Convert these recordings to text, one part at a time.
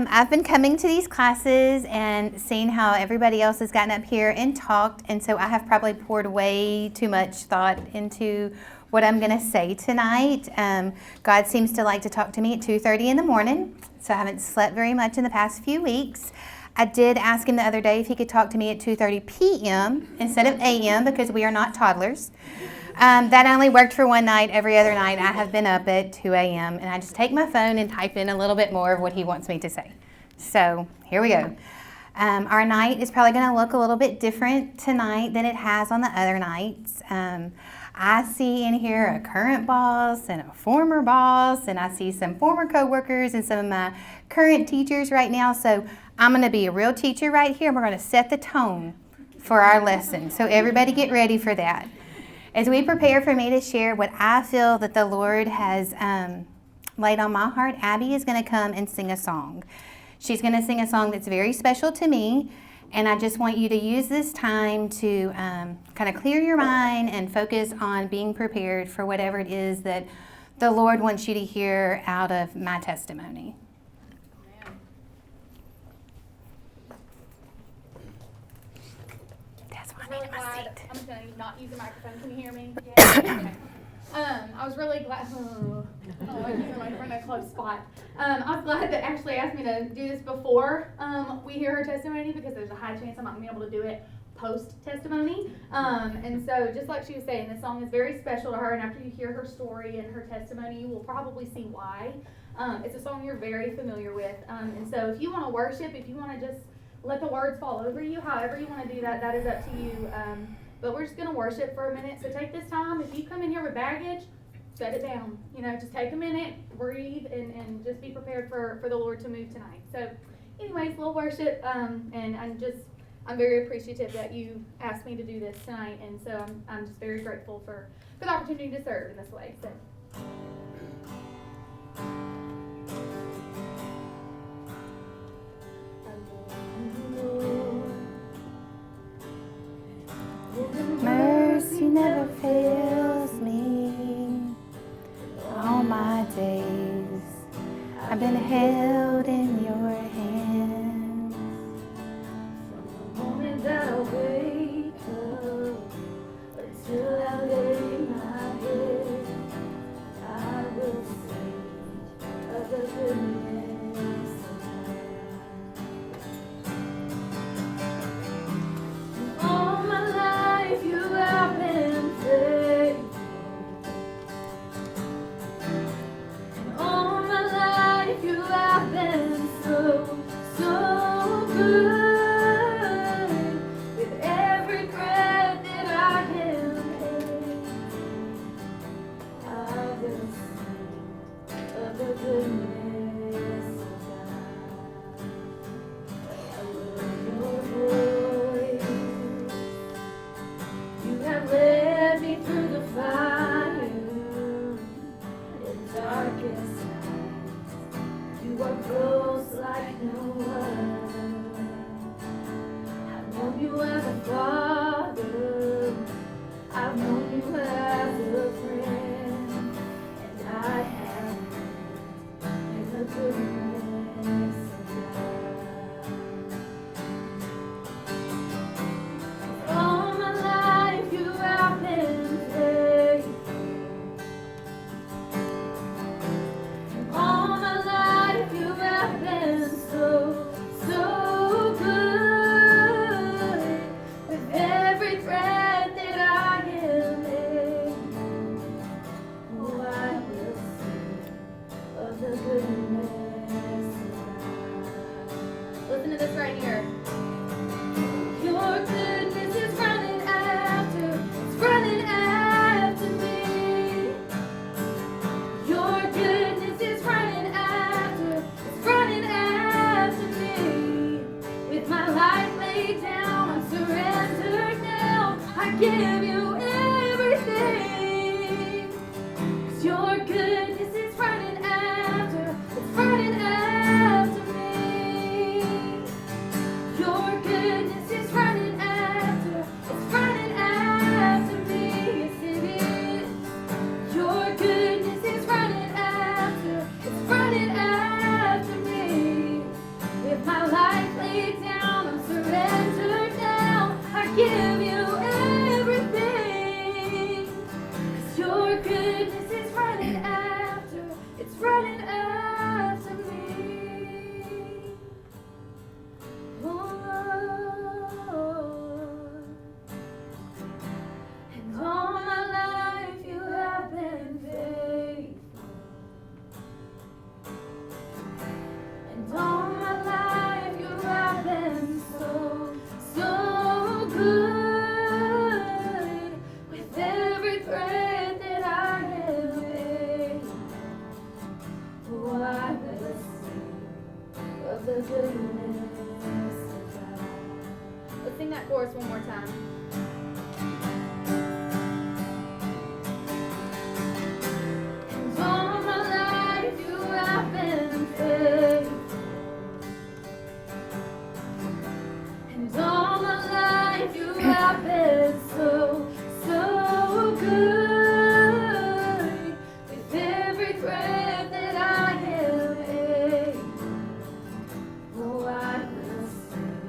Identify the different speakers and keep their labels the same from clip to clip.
Speaker 1: I've been coming to these classes and seeing how everybody else has gotten up here and talked, and so I have probably poured way too much thought into what I'm going to say tonight. God seems to like to talk to me at 2:30 in the morning, so I haven't slept very much in the past few weeks. I did ask him the other day if he could talk to me at 2:30 p.m. instead of a.m. because we are not toddlers. That only worked for one night. Every other night I have been up at 2 a.m. and I just take my phone and type in a little bit more of what he wants me to say. So here we go. Our night is probably going to look a little bit different tonight than it has on the other nights. I see in here a current boss and a former boss, and I see some former coworkers and some of my current teachers right now. So I'm going to be a real teacher right here. We're going to set the tone for our lesson. So everybody get ready for that. As we prepare for me to share what I feel that the Lord has laid on my heart, Abby is going to come and sing a song. She's going to sing a song that's very special to me, and I just want you to use this time to kind of clear your mind and focus on being prepared for whatever it is that the Lord wants you to hear out of my testimony.
Speaker 2: I'm just going to not use the microphone. Can you hear me? Yeah. Okay. I was really glad. I'm using my friend in a close spot. I was glad that Ashley asked me to do this before we hear her testimony, because there's a high chance I'm not going to be able to do it post-testimony. And so just like she was saying, this song is very special to her, and after you hear her story and her testimony, you will probably see why. It's a song you're very familiar with. And so if you want to worship, if you want to just let the words fall over you, however you want to do that, that is up to you. But we're just going to worship for a minute. So take this time. If you come in here with baggage, set it down. Just take a minute, breathe, and just be prepared for the Lord to move tonight. So anyways, we'll worship. And I'm very appreciative that you asked me to do this tonight. And so I'm just very grateful for the opportunity to serve in this way. So.
Speaker 1: Mercy never fails me. All my days I've been held in your hands. From the moment that I wake up until I lay my head, I will sing of the goodness of God. All my life you have been faithful. All my life you have been so, so good. With every breath that I can take, I will sing of the goodness of God. I love your voice. You have led me through the fire in darkest night. You are close like no other. I've known you as a father. I've known you as a friend. And I have lived in the goodness of God. All my life you have been faithful. All my life you have been so, so good. With every breath that I am able, oh, I will sing of the goodness of God. Listen to this right here. Your goodness is running after me. Your goodness is running after me. With my life laid down, I'm surrendered now. I give you everything. 'Cause your goodness is running after me.
Speaker 2: of the goodness of God. Let's sing that chorus one more time. And all my life you have been faithful. And all my life you have been so, so good. With every breath that I am able, oh, I will sing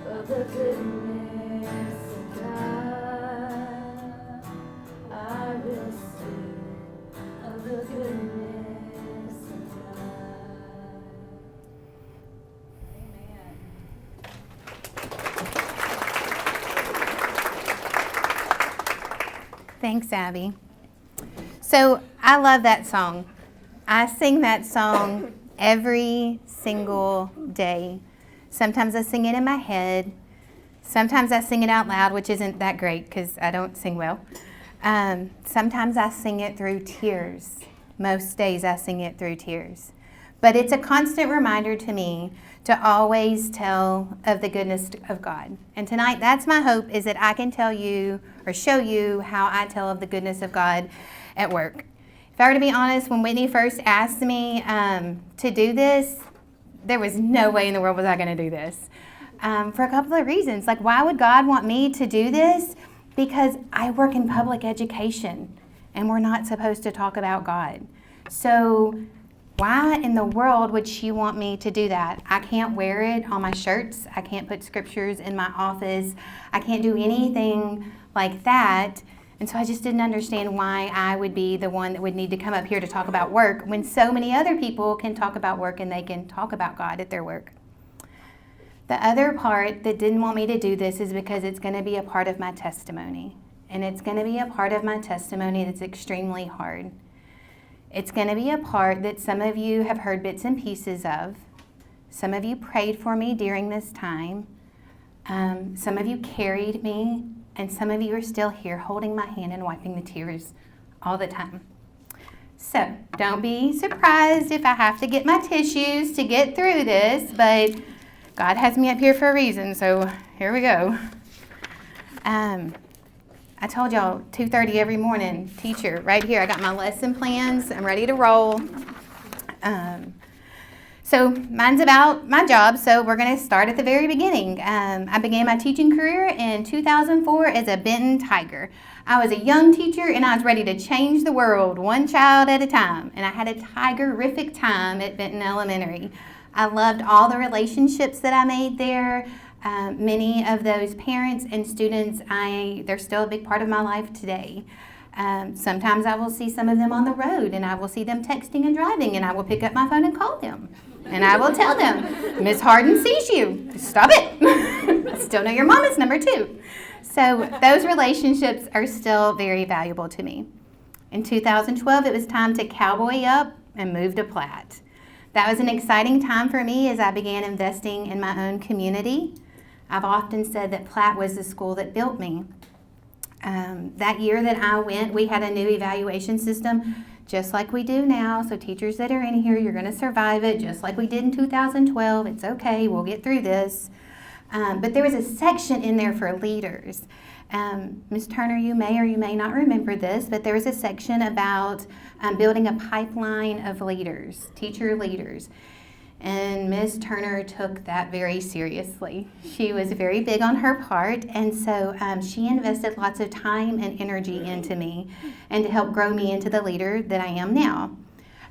Speaker 2: of the goodness of God. I will sing of the goodness of God. Amen.
Speaker 1: Thanks, Abby. So I love that song. I sing that song every single day. Sometimes I sing it in my head. Sometimes I sing it out loud, which isn't that great because I don't sing well. Sometimes I sing it through tears. Most days I sing it through tears. But it's a constant reminder to me to always tell of the goodness of God. And tonight, that's my hope, is that I can tell you or show you how I tell of the goodness of God at work. If I were to be honest, when Whitney first asked me to do this, there was no way in the world was I going to do this. For a couple of reasons. Like, why would God want me to do this? Because I work in public education, and we're not supposed to talk about God. So why in the world would she want me to do that? I can't wear it on my shirts. I can't put scriptures in my office. I can't do anything like that. And so I just didn't understand why I would be the one that would need to come up here to talk about work when so many other people can talk about work and they can talk about God at their work. The other part that didn't want me to do this is because it's going to be a part of my testimony. And it's going to be a part of my testimony that's extremely hard. It's going to be a part that some of you have heard bits and pieces of. Some of you prayed for me during this time. Some of you carried me. And some of you are still here holding my hand and wiping the tears all the time. So don't be surprised if I have to get my tissues to get through this, but God has me up here for a reason, so here we go. I told y'all 2:30 every morning, teacher, right here. I got my lesson plans. I'm ready to roll. So mine's about my job, so we're going to start at the very beginning. I began my teaching career in 2004 as a Benton Tiger. I was a young teacher, and I was ready to change the world one child at a time. And I had a tigerific time at Benton Elementary. I loved all the relationships that I made there. Many of those parents and students, they're still a big part of my life today. Sometimes I will see some of them on the road, and I will see them texting and driving, and I will pick up my phone and call them. And I will tell them, Miss Harden sees you. Stop it. I still know your mama's number too. So those relationships are still very valuable to me. In 2012, it was time to cowboy up and move to Platt. That was an exciting time for me as I began investing in my own community. I've often said that Platt was the school that built me. That year that I went, we had a new evaluation system, just like we do now. So teachers that are in here, you're going to survive it, just like we did in 2012. It's okay. We'll get through this. But there was a section in there for leaders. Ms. Turner, you may or you may not remember this, but there was a section about building a pipeline of leaders, teacher leaders. And Ms. Turner took that very seriously. She was very big on her part, and so she invested lots of time and energy into me and to help grow me into the leader that I am now.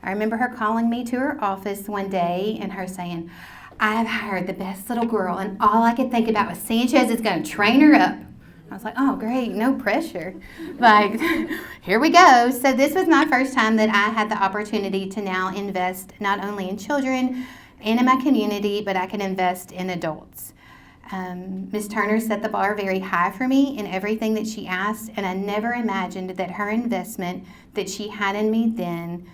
Speaker 1: I remember her calling me to her office one day and her saying, "I've hired the best little girl, and all I could think about was Sanchez is going to train her up." I was like, oh, great, no pressure. Like, here we go. So this was my first time that I had the opportunity to now invest not only in children and in my community, but I can invest in adults. Ms. Turner set the bar very high for me in everything that she asked, and I never imagined that her investment that she had in me then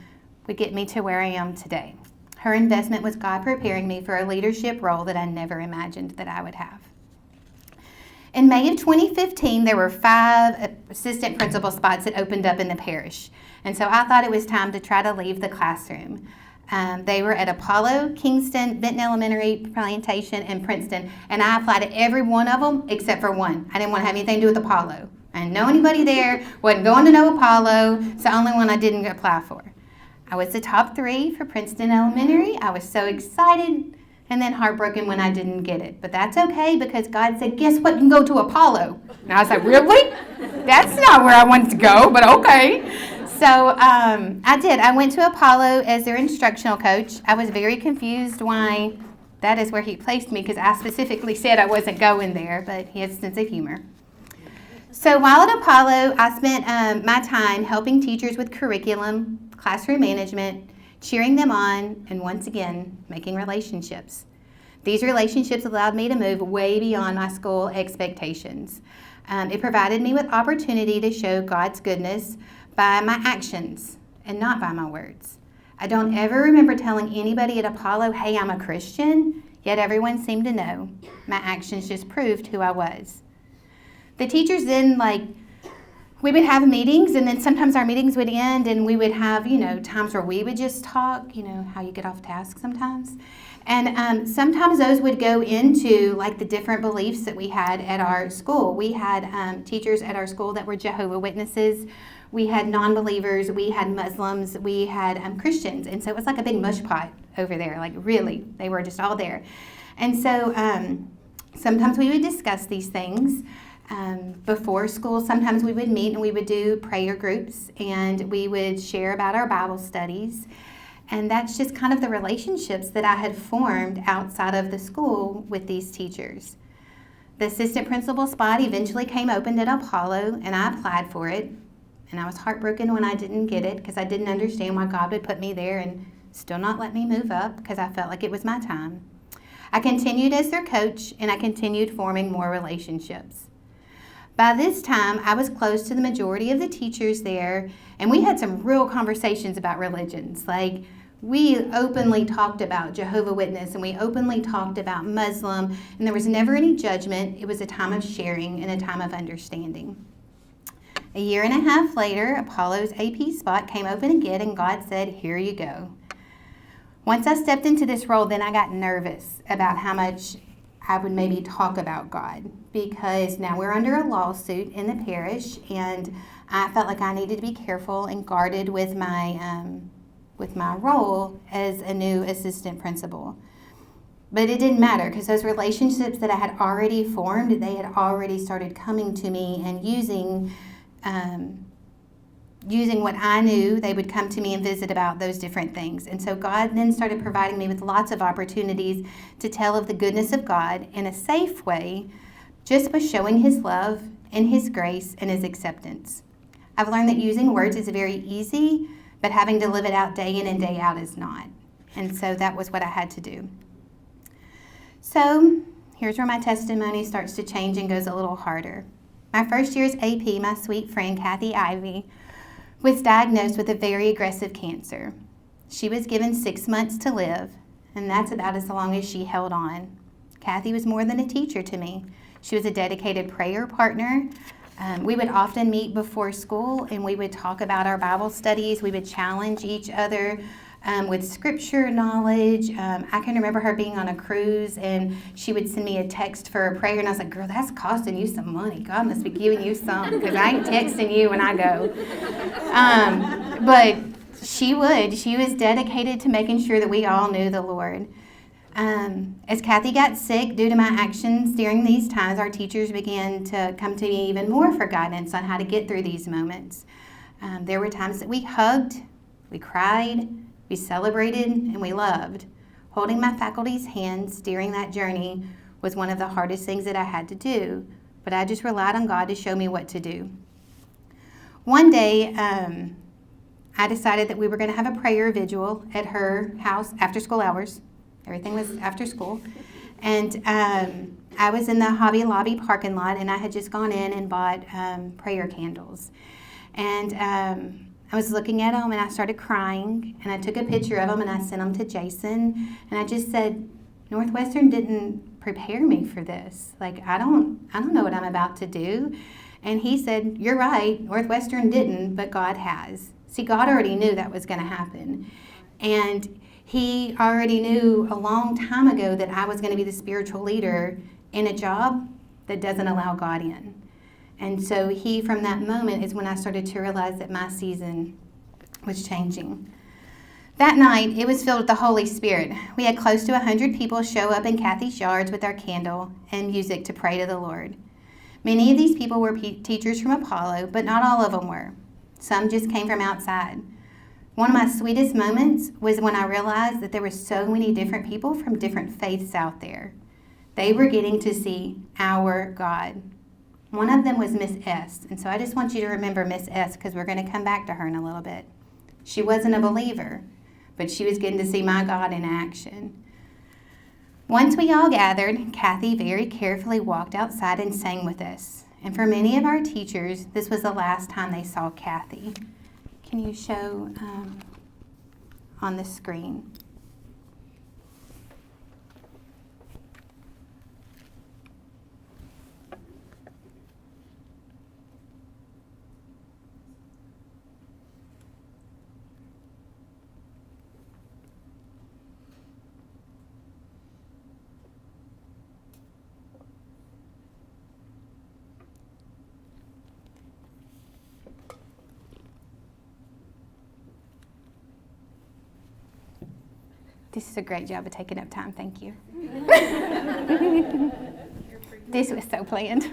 Speaker 1: would get me to where I am today. Her investment was God preparing me for a leadership role that I never imagined that I would have. In May of 2015, there were 5 assistant principal spots that opened up in the parish. And so I thought it was time to try to leave the classroom. They were at Apollo, Kingston, Benton Elementary, Plantation, and Princeton. And I applied to every one of them except for one. I didn't want to have anything to do with Apollo. I didn't know anybody there, wasn't going to know Apollo. It's the only one I didn't apply for. I was the top 3 for Princeton Elementary. I was so excited and then heartbroken when I didn't get it. But that's okay because God said, guess what, you can go to Apollo. And I was like, really? That's not where I wanted to go, but okay. So I did. I went to Apollo as their instructional coach. I was very confused why that is where he placed me because I specifically said I wasn't going there, but he has a sense of humor. So while at Apollo, I spent my time helping teachers with curriculum, classroom management, cheering them on, and once again, making relationships. These relationships allowed me to move way beyond my school expectations. It provided me with opportunity to show God's goodness by my actions and not by my words. I don't ever remember telling anybody at Apollo, hey, I'm a Christian, yet everyone seemed to know. My actions just proved who I was. The teachers then, we would have meetings, and then sometimes our meetings would end, and we would have, times where we would just talk, how you get off task sometimes. And sometimes those would go into, the different beliefs that we had at our school. We had teachers at our school that were Jehovah's Witnesses. We had non-believers, we had Muslims, we had Christians. And so it was like a big mush pot over there, really. They were just all there. And so sometimes we would discuss these things before school. Sometimes we would meet and we would do prayer groups and we would share about our Bible studies. And that's just kind of the relationships that I had formed outside of the school with these teachers. The assistant principal spot eventually came open at Apollo and I applied for it. And I was heartbroken when I didn't get it because I didn't understand why God would put me there and still not let me move up because I felt like it was my time. I continued as their coach and I continued forming more relationships. By this time, I was close to the majority of the teachers there, and we had some real conversations about religions. We openly talked about Jehovah's Witness, and we openly talked about Muslim, and there was never any judgment. It was a time of sharing and a time of understanding. A year and a half later, Apollo's AP spot came open again, and God said, here you go. Once I stepped into this role, then I got nervous about how much I would maybe talk about God, because now we're under a lawsuit in the parish, and I felt like I needed to be careful and guarded with my role as a new assistant principal. But it didn't matter because those relationships that I had already formed, they had already started coming to me and using what I knew. They would come to me and visit about those different things. And so God then started providing me with lots of opportunities to tell of the goodness of God in a safe way, just by showing His love and His grace and His acceptance. I've learned that using words is very easy, but having to live it out day in and day out is not. And so that was what I had to do. So here's where my testimony starts to change and goes a little harder. My first year's AP, my sweet friend Kathy Ivy, was diagnosed with a very aggressive cancer. She was given 6 months to live, and that's about as long as she held on. Kathy was more than a teacher to me. She was a dedicated prayer partner. We would often meet before school, and we would talk about our Bible studies. We would challenge each other with scripture knowledge. I can remember her being on a cruise, and she would send me a text for a prayer, and I was like, girl, that's costing you some money. God must be giving you some, because I ain't texting you when I go. But she was dedicated to making sure that we all knew the Lord. As Kathy got sick due to my actions during these times, our teachers began to come to me even more for guidance on how to get through these moments. There were times that we hugged, we cried, we celebrated, and we loved. Holding my faculty's hands during that journey was one of the hardest things that I had to do, but I just relied on God to show me what to do. One day, I decided that we were going to have a prayer vigil at her house after school hours. Everything was after school. And I was in the Hobby Lobby parking lot, and I had just gone in and bought prayer candles. And I was looking at them, and I started crying, and I took a picture of them, and I sent them to Jason, and I just said, Northwestern didn't prepare me for this. I don't know what I'm about to do. And he said, you're right, Northwestern didn't, but God has. See, God already knew that was going to happen. And He already knew a long time ago that I was going to be the spiritual leader in a job that doesn't allow God in. And so he, from that moment, is when I started to realize that my season was changing. That night, it was filled with the Holy Spirit. We had close to 100 people show up in Kathy's yards with our candle and music to pray to the Lord. Many of these people were teachers from Apollo, but not all of them were. Some just came from outside. One of my sweetest moments was when I realized that there were so many different people from different faiths out there. They were getting to see our God. One of them was Miss S, and so I just want you to remember Miss S because we're going to come back to her in a little bit. She wasn't a believer, but she was getting to see my God in action. Once we all gathered, Kathy very carefully walked outside and sang with us. And for many of our teachers, this was the last time they saw Kathy. Can you show on the screen? This is a great job of taking up time. Thank you. This was so planned.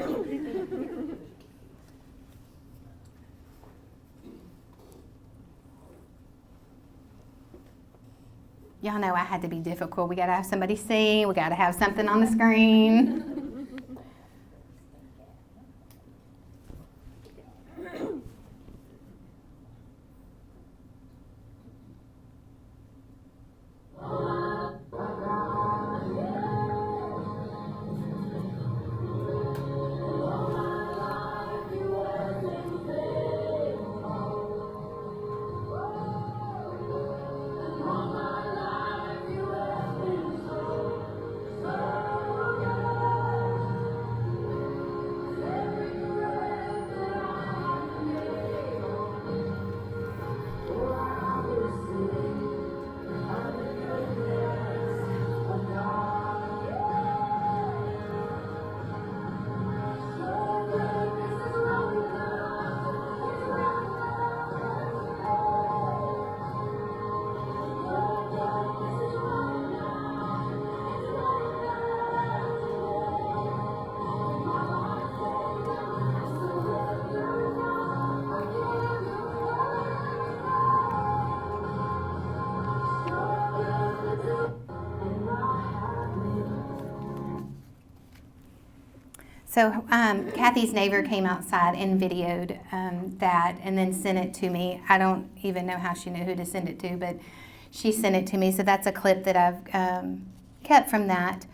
Speaker 1: Y'all know I had to be difficult. We got to have somebody sing. We got to have something on the screen. So Kathy's neighbor came outside and videoed that and then sent it to me. I don't even know how she knew who to send it to, but she sent it to me. So that's a clip that I've kept from that.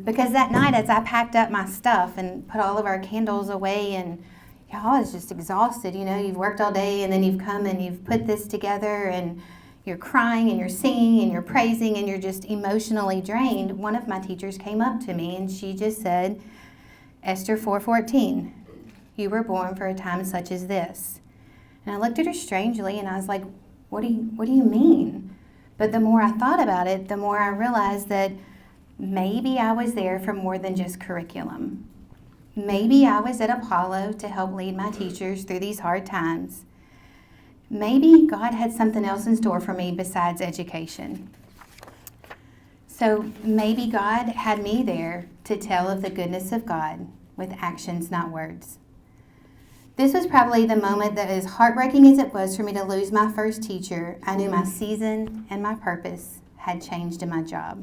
Speaker 1: Because that night as I packed up my stuff and put all of our candles away, and y'all, I was just exhausted. You know, you've worked all day and then you've come and you've put this together and you're crying and you're singing and you're praising and you're just emotionally drained. One of my teachers came up to me and she just said, Esther 4:14, you were born for a time such as this. And I looked at her strangely and I was like, what do you mean? But the more I thought about it, the more I realized that maybe I was there for more than just curriculum. Maybe I was at Apollo to help lead my teachers through these hard times. Maybe God had something else in store for me besides education. So maybe God had me there to tell of the goodness of God with actions, not words. This was probably the moment that, as heartbreaking as it was for me to lose my first teacher, I knew my season and my purpose had changed in my job.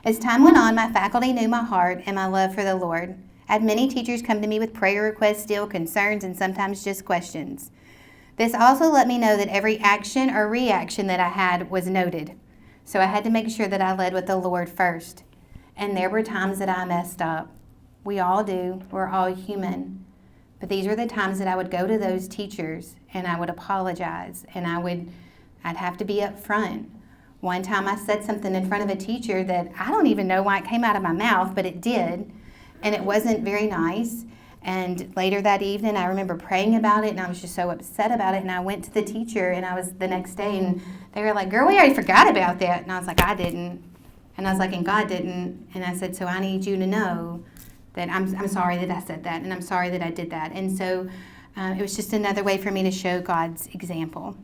Speaker 1: As time went on, my faculty knew my heart and my love for the Lord. I had many teachers come to me with prayer requests, still concerns, and sometimes just questions. This also let me know that every action or reaction that I had was noted. So I had to make sure that I led with the Lord first. And there were times that I messed up. We all do. We're all human. But these were the times that I would go to those teachers and I would apologize and I'd have to be up front. One time I said something in front of a teacher that I don't even know why it came out of my mouth, but it did. And it wasn't very nice. And later that evening, I remember praying about it, and I was just so upset about it. And I went to the teacher, and I was the next day, and they were like, "Girl, we already forgot about that." And I was like, "I didn't." And I was like, "And God didn't." And I said, "So I need you to know that I'm sorry that I said that, and I'm sorry that I did that." And so it was just another way for me to show God's example.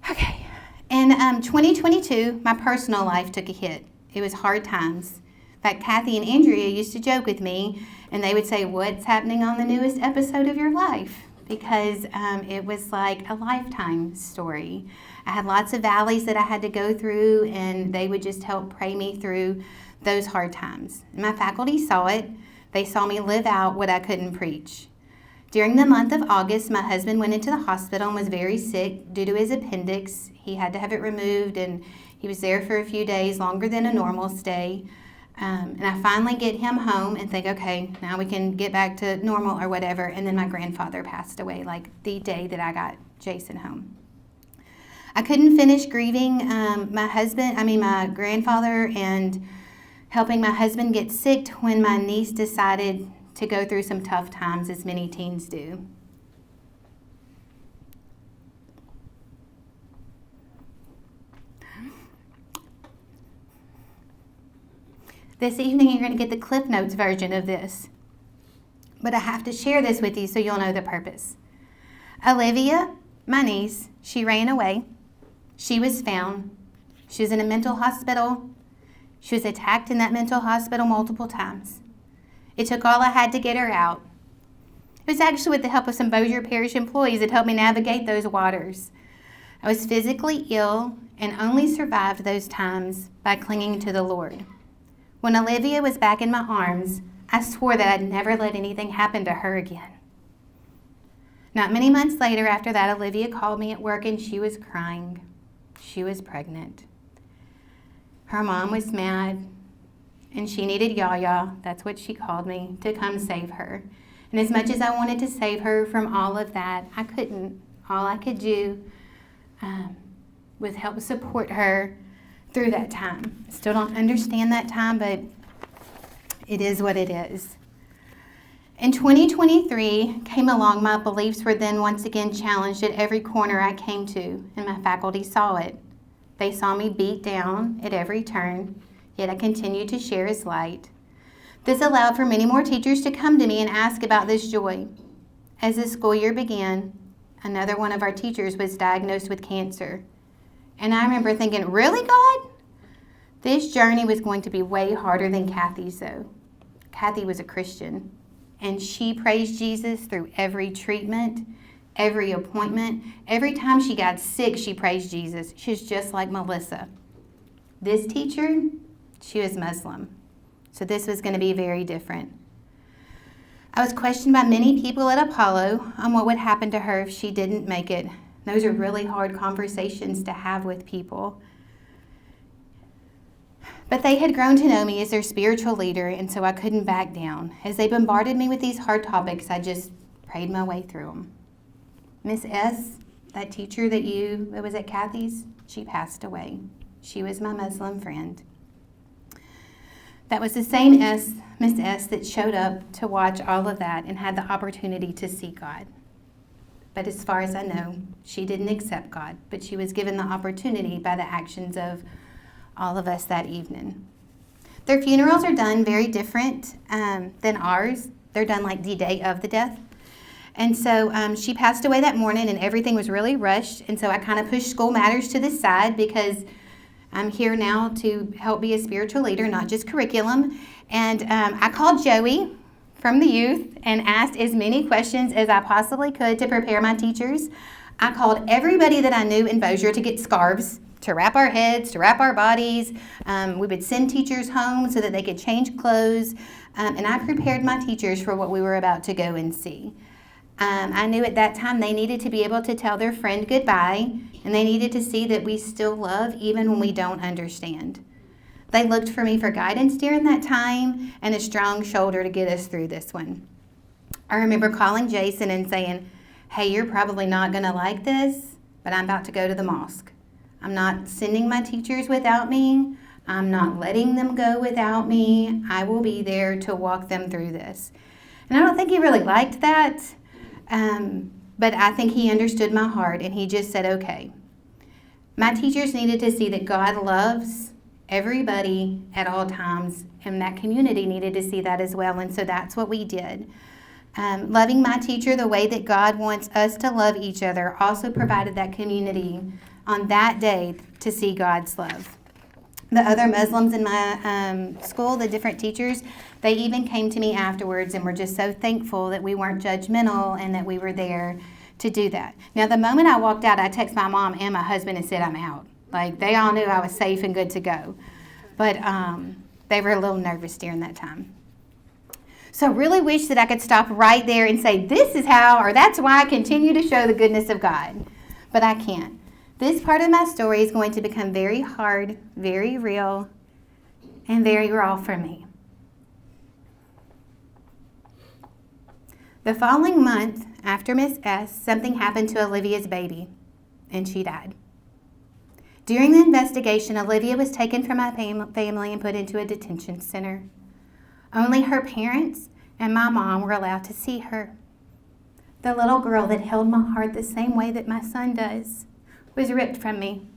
Speaker 1: Okay. In 2022, my personal life took a hit. It was hard times. In fact, Kathy and Andrea used to joke with me, and they would say, "What's happening on the newest episode of your life?" Because it was like a lifetime story. I had lots of valleys that I had to go through, and they would just help pray me through those hard times. And my faculty saw it. They saw me live out what I couldn't preach. During the month of August, my husband went into the hospital and was very sick due to his appendix. He had to have it removed, and he was there for a few days, longer than a normal stay. And I finally get him home and think, okay, now we can get back to normal or whatever. And then my grandfather passed away, like the day that I got Jason home. I couldn't finish grieving my grandfather and helping my husband get sick when my niece decided to go through some tough times, as many teens do. This evening, you're going to get the Cliff Notes version of this. But I have to share this with you so you'll know the purpose. Olivia, my niece, she ran away. She was found. She was in a mental hospital. She was attacked in that mental hospital multiple times. It took all I had to get her out. It was actually with the help of some Bossier Parish employees that helped me navigate those waters. I was physically ill and only survived those times by clinging to the Lord. When Olivia was back in my arms, I swore that I'd never let anything happen to her again. Not many months later after that, Olivia called me at work and she was crying. She was pregnant. Her mom was mad, and she needed Yaya, that's what she called me, to come save her. And as much as I wanted to save her from all of that, I couldn't. All I could do was help support her through that time. I still don't understand that time, but it is what it is. In 2023 came along, my beliefs were then once again challenged at every corner I came to, and my faculty saw it. They saw me beat down at every turn, yet I continued to share His light. This allowed for many more teachers to come to me and ask about this joy. As the school year began, another one of our teachers was diagnosed with cancer. And I remember thinking, really, God? This journey was going to be way harder than Kathy's, though. Kathy was a Christian, and she praised Jesus through every treatment, every appointment. Every time she got sick, she praised Jesus. She was just like Melissa. This teacher, she was Muslim, so this was going to be very different. I was questioned by many people at Apollo on what would happen to her if she didn't make it. Those are really hard conversations to have with people. But they had grown to know me as their spiritual leader, and so I couldn't back down. As they bombarded me with these hard topics, I just prayed my way through them. Miss S., that teacher that was at Kathy's, she passed away. She was my Muslim friend. That was the same Miss S., that showed up to watch all of that and had the opportunity to see God. But as far as I know, she didn't accept God, but she was given the opportunity by the actions of all of us that evening. Their funerals are done very different than ours. They're done like the day of the death. And so she passed away that morning, and everything was really rushed. And so I kind of pushed school matters to the side because I'm here now to help be a spiritual leader, not just curriculum. And I called Joey from the youth and asked as many questions as I possibly could to prepare my teachers. I called everybody that I knew in Bossier to get scarves to wrap our heads, to wrap our bodies. We would send teachers home so that they could change clothes. And I prepared my teachers for what we were about to go and see. I knew at that time they needed to be able to tell their friend goodbye, and they needed to see that we still love even when we don't understand. They looked for me for guidance during that time and a strong shoulder to get us through this one. I remember calling Jason and saying, "Hey, you're probably not going to like this, but I'm about to go to the mosque. I'm not sending my teachers without me. I'm not letting them go without me. I will be there to walk them through this. And I don't think he really liked that, but I think he understood my heart, and he just said, okay. My teachers needed to see that God loves everybody at all times, and that community needed to see that as well, and so that's what we did. Loving my teacher the way that God wants us to love each other also provided that community on that day to see God's love. The other Muslims in my school, the different teachers, they even came to me afterwards and were just so thankful that we weren't judgmental and that we were there to do that. Now, the moment I walked out, I texted my mom and my husband and said, I'm out. Like, they all knew I was safe and good to go. But they were a little nervous during that time. So I really wish that I could stop right there and say, this is how, or that's why I continue to show the goodness of God. But I can't. This part of my story is going to become very hard, very real, and very raw for me. The following month, after Miss S, something happened to Olivia's baby, and she died. During the investigation, Olivia was taken from my family and put into a detention center. Only her parents and my mom were allowed to see her. The little girl that held my heart the same way that my son does was ripped from me.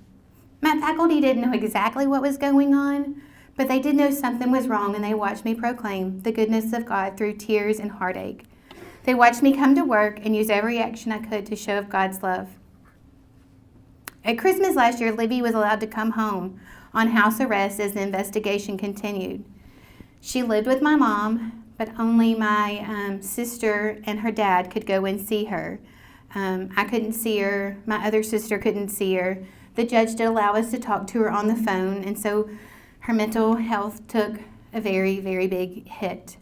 Speaker 1: My faculty didn't know exactly what was going on, but they did know something was wrong, and they watched me proclaim the goodness of God through tears and heartache. They watched me come to work and use every action I could to show of God's love. At Christmas last year, Livy was allowed to come home on house arrest as the investigation continued. She lived with my mom, but only my sister and her dad could go and see her. I couldn't see her. My other sister couldn't see her. The judge did allow us to talk to her on the phone, and so her mental health took a very, very big hit.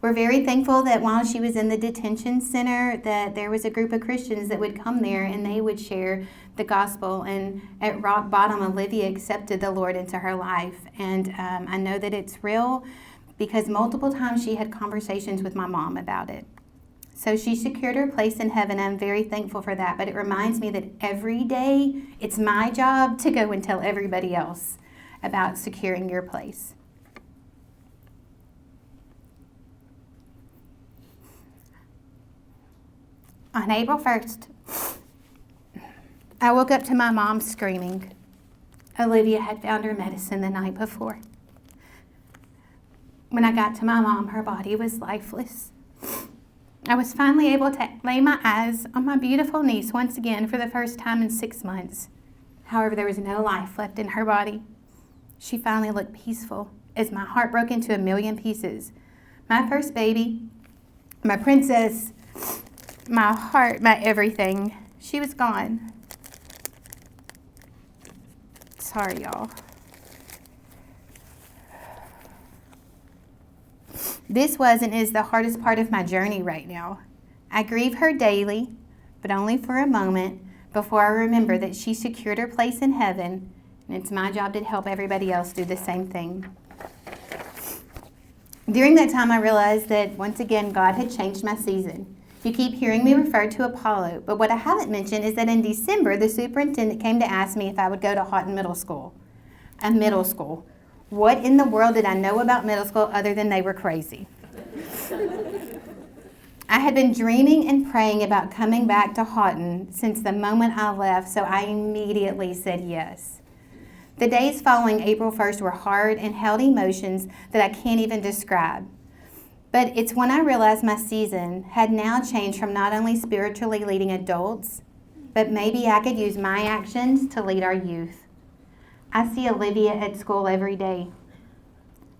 Speaker 1: We're very thankful that while she was in the detention center, that there was a group of Christians that would come there and they would share the gospel. And at rock bottom, Olivia accepted the Lord into her life. And I know that it's real because multiple times she had conversations with my mom about it. So she secured her place in heaven. I'm very thankful for that. But it reminds me that every day it's my job to go and tell everybody else about securing your place. On April 1st, I woke up to my mom screaming. Olivia had found her medicine the night before. When I got to my mom, her body was lifeless. I was finally able to lay my eyes on my beautiful niece once again for the first time in 6 months. However, there was no life left in her body. She finally looked peaceful as my heart broke into a million pieces. My first baby, my princess, my heart, my everything, she was gone. Sorry, y'all. This was and is the hardest part of my journey right now. I grieve her daily, but only for a moment before I remember that she secured her place in heaven, and it's my job to help everybody else do the same thing. During that time, I realized that once again, God had changed my season. You keep hearing me refer to Apollo, but what I haven't mentioned is that in December, the superintendent came to ask me if I would go to Houghton Middle School. A middle school. What in the world did I know about middle school other than they were crazy? I had been dreaming and praying about coming back to Houghton since the moment I left, so I immediately said yes. The days following April 1st were hard and held emotions that I can't even describe. But it's when I realized my season had now changed from not only spiritually leading adults, but maybe I could use my actions to lead our youth. I see Olivia at school every day.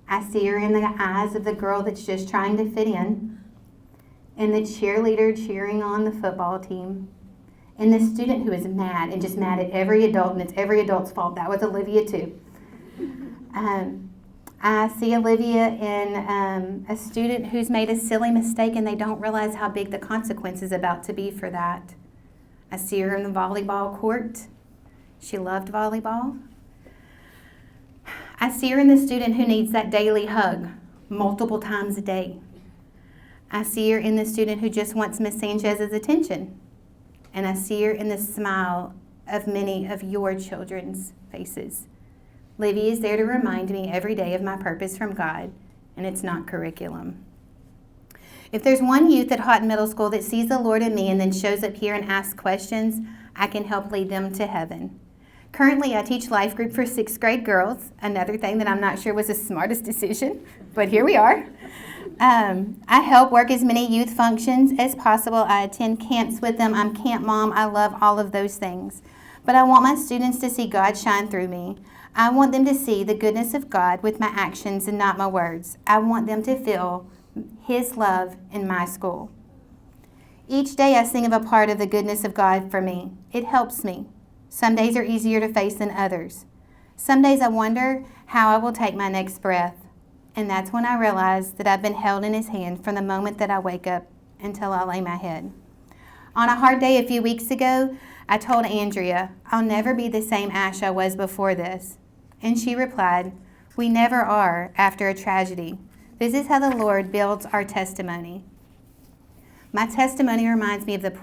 Speaker 1: I see her in the eyes of the girl that's just trying to fit in the cheerleader cheering on the football team, and the student who is mad and just mad at every adult, and it's every adult's fault. That was Olivia too. I see Olivia in a student who's made a silly mistake and they don't realize how big the consequence is about to be for that. I see her in the volleyball court. She loved volleyball. I see her in the student who needs that daily hug multiple times a day. I see her in the student who just wants Miss Sanchez's attention. And I see her in the smile of many of your children's faces. Livy is there to remind me every day of my purpose from God, and it's not curriculum. If there's one youth at Houghton Middle School that sees the Lord in me and then shows up here and asks questions, I can help lead them to heaven. Currently, I teach life group for 6th grade girls, another thing that I'm not sure was the smartest decision, but here we are. I help work as many youth functions as possible. I attend camps with them. I'm camp mom. I love all of those things. But I want my students to see God shine through me. I want them to see the goodness of God with my actions and not my words. I want them to feel His love in my school. Each day I sing of a part of the goodness of God for me. It helps me. Some days are easier to face than others. Some days I wonder how I will take my next breath. And that's when I realize that I've been held in His hand from the moment that I wake up until I lay my head. On a hard day a few weeks ago, I told Andrea, I'll never be the same Ash I was before this. And she replied, we never are after a tragedy. This is how the Lord builds our testimony. My testimony reminds me of the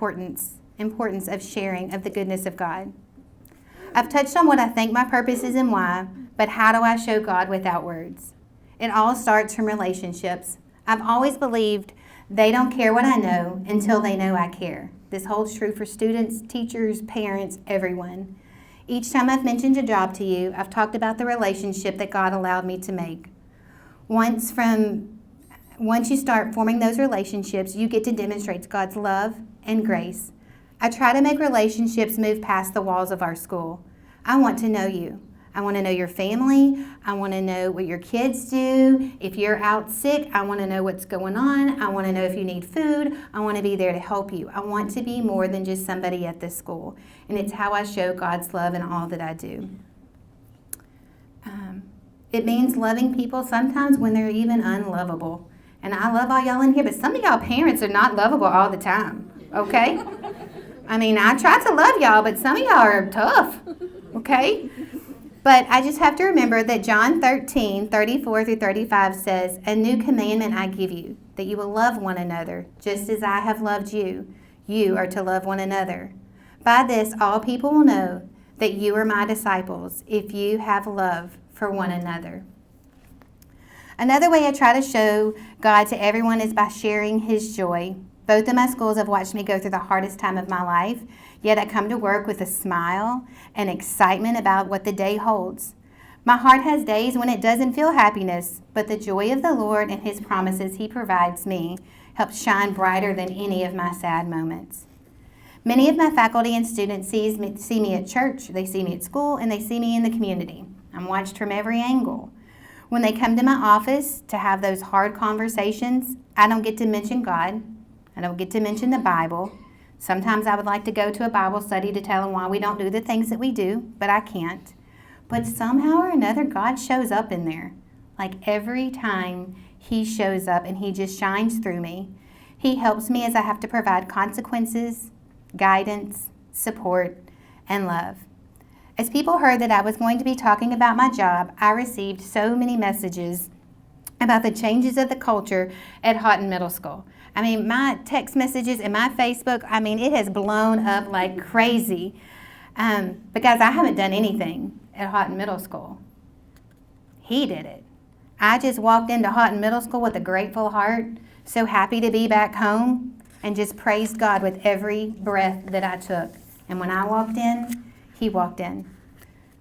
Speaker 1: importance of sharing of the goodness of God. I've touched on what I think my purpose is and why, but how do I show God without words? It all starts from relationships. I've always believed they don't care what I know until they know I care. This holds true for students, teachers, parents, everyone. Each time I've mentioned a job to you, I've talked about the relationship that God allowed me to make. Once you start forming those relationships, you get to demonstrate God's love and grace. I try to make relationships move past the walls of our school. I want to know you. I want to know your family. I want to know what your kids do. If you're out sick, I want to know what's going on. I want to know if you need food. I want to be there to help you. I want to be more than just somebody at this school. And it's how I show God's love in all that I do. It means loving people sometimes when they're even unlovable. And I love all y'all in here, but some of y'all parents are not lovable all the time, okay? I mean, I try to love y'all, but some of y'all are tough, okay? But I just have to remember that John 13:34-35 says, a new commandment I give you, that you will love one another, just as I have loved you. You are to love one another. By this, all people will know that you are my disciples, if you have love for one another. Another way I try to show God to everyone is by sharing His joy. Both of my schools have watched me go through the hardest time of my life, yet I come to work with a smile and excitement about what the day holds. My heart has days when it doesn't feel happiness, but the joy of the Lord and His promises He provides me helps shine brighter than any of my sad moments. Many of my faculty and students see me at church, they see me at school, and they see me in the community. I'm watched from every angle. When they come to my office to have those hard conversations, I don't get to mention God. I don't get to mention the Bible. Sometimes I would like to go to a Bible study to tell them why we don't do the things that we do, but I can't. But somehow or another, God shows up in there. Like every time He shows up and He just shines through me. He helps me as I have to provide consequences, guidance, support, and love. As people heard that I was going to be talking about my job, I received so many messages about the changes of the culture at Houghton Middle School. I mean, my text messages and my Facebook, it has blown up like crazy because I haven't done anything at Houghton Middle School. He did it. I just walked into Houghton Middle School with a grateful heart, so happy to be back home, and just praised God with every breath that I took. And when I walked in, He walked in.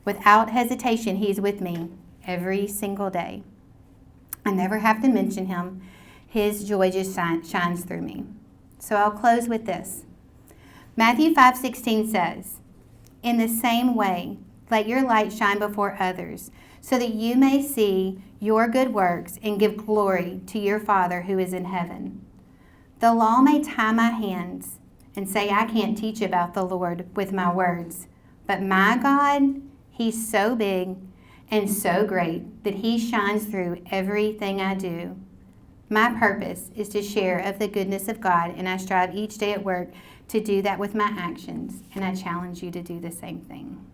Speaker 1: Without hesitation, He's with me every single day. I never have to mention Him. His joy just shines through me. So I'll close with this. Matthew 5:16 says, in the same way, let your light shine before others, so that you may see your good works and give glory to your Father who is in heaven. The law may tie my hands and say I can't teach about the Lord with my words, but my God, He's so big and so great that He shines through everything I do. My purpose is to share of the goodness of God, and I strive each day at work to do that with my actions, and I challenge you to do the same thing.